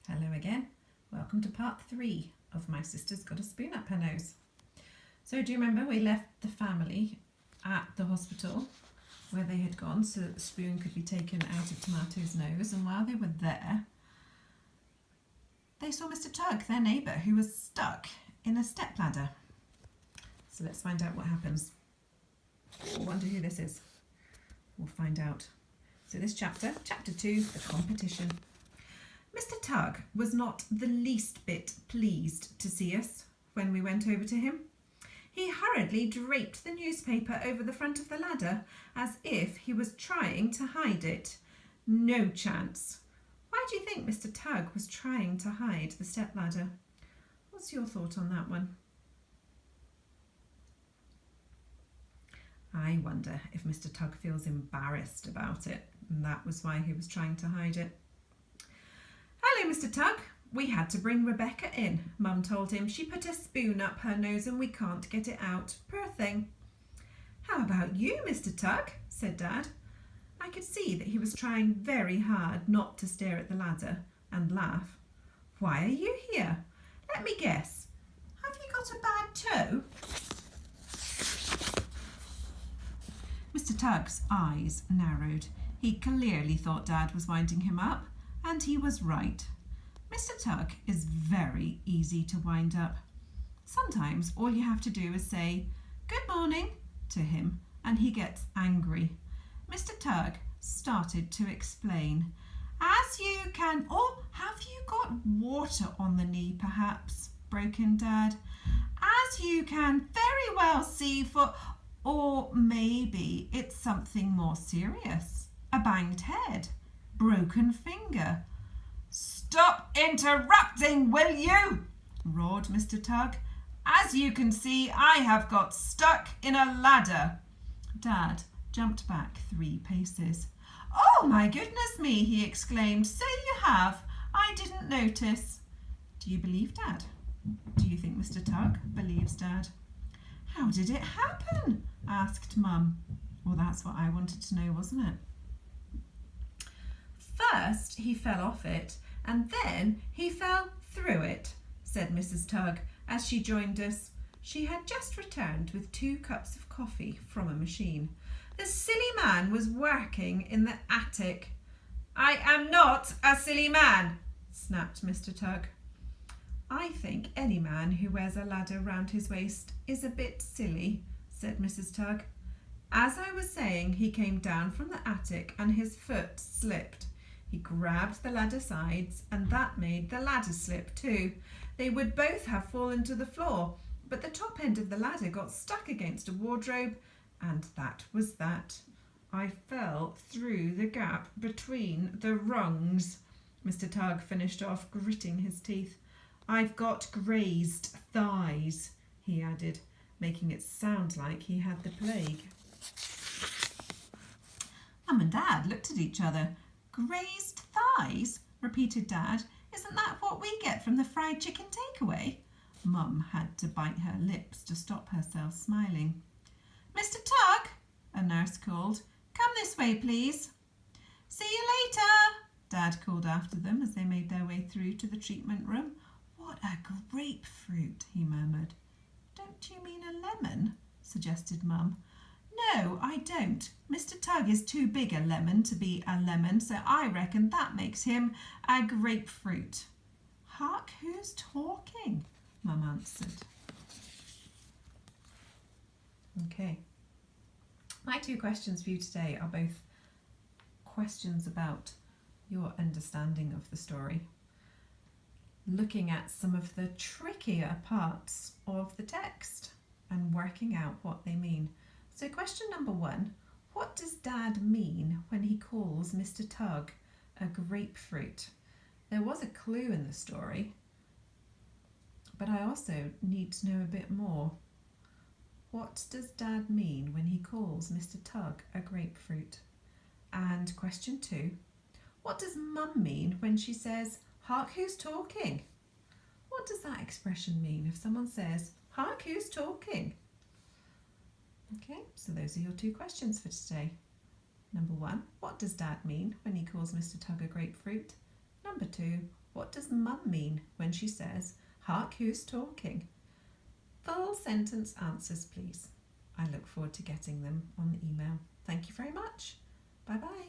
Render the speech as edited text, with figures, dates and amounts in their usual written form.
Hello again. Welcome to part 3 of My Sister's Got a Spoon Up Her Nose. So do you remember we left the family at the hospital where they had gone so that the spoon could be taken out of Tomato's nose, and while they were there they saw Mr. Tug, their neighbour, who was stuck in a stepladder. So let's find out what happens. I wonder who this is. We'll find out. So this chapter 2, the competition. Mr. Tug was not the least bit pleased to see us when we went over to him. He hurriedly draped the newspaper over the front of the ladder as if he was trying to hide it. No chance. Why do you think Mr. Tug was trying to hide the stepladder? What's your thought on that one? I wonder if Mr. Tug feels embarrassed about it, and that was why he was trying to hide it. Hello, Mr. Tug. We had to bring Rebecca in, Mum told him. She put a spoon up her nose and we can't get it out. Poor thing. How about you, Mr. Tug? Said Dad. I could see that he was trying very hard not to stare at the ladder and laugh. Why are you here? Let me guess. Have you got a bad toe? Mr. Tug's eyes narrowed. He clearly thought Dad was winding him up. And he was right. Mr. Tug is very easy to wind up. Sometimes all you have to do is say, "Good morning," to him, and he gets angry. Mr. Tug started to explain. As you can... Oh, have you got water on the knee, perhaps? Broke in Dad. As you can very well see for... Or maybe it's something more serious. A banged head. Broken finger. Stop interrupting, will you? Roared Mr. Tug. As you can see, I have got stuck in a ladder. Dad jumped back 3 paces. Oh, my goodness me, he exclaimed. So you have. I didn't notice. Do you believe Dad? Do you think Mr. Tug believes Dad? How did it happen? Asked Mum. Well, that's what I wanted to know, wasn't it? First he fell off it, and then he fell through it, said Mrs. Tug as she joined us. She had just returned with 2 cups of coffee from a machine. The silly man was working in the attic. I am not a silly man, snapped Mr. Tug. I think any man who wears a ladder round his waist is a bit silly, said Mrs. Tug. As I was saying, he came down from the attic and his foot slipped. He grabbed the ladder sides and that made the ladder slip too. They would both have fallen to the floor, but the top end of the ladder got stuck against a wardrobe, and that was that. I fell through the gap between the rungs. Mr. Tug finished off, gritting his teeth. I've got grazed thighs, he added, making it sound like he had the plague. Mum and Dad looked at each other. Grazed thighs? Repeated Dad. Isn't that what we get from the fried chicken takeaway? Mum had to bite her lips to stop herself smiling. Mr. Tug, a nurse called. Come this way, please. See you later, Dad called after them as they made their way through to the treatment room. What a grapefruit, he murmured. Don't you mean a lemon? Suggested Mum. No, I don't. Mr. Tug is too big a lemon to be a lemon, so I reckon that makes him a grapefruit. Hark, who's talking? Mum answered. Okay. My 2 questions for you today are both questions about your understanding of the story, looking at some of the trickier parts of the text and working out what they mean. So question number 1, what does Dad mean when he calls Mr. Tug a grapefruit? There was a clue in the story, but I also need to know a bit more. What does Dad mean when he calls Mr. Tug a grapefruit? And question 2, what does Mum mean when she says, hark, who's talking? What does that expression mean if someone says, hark, who's talking? Okay, so those are your 2 questions for today. Number 1, what does Dad mean when he calls Mr. Tug a grapefruit? Number 2, What does Mum mean when she says, "Hark, who's talking"? Full sentence answers, please. I look forward to getting them on the email. Thank you very much. Bye bye.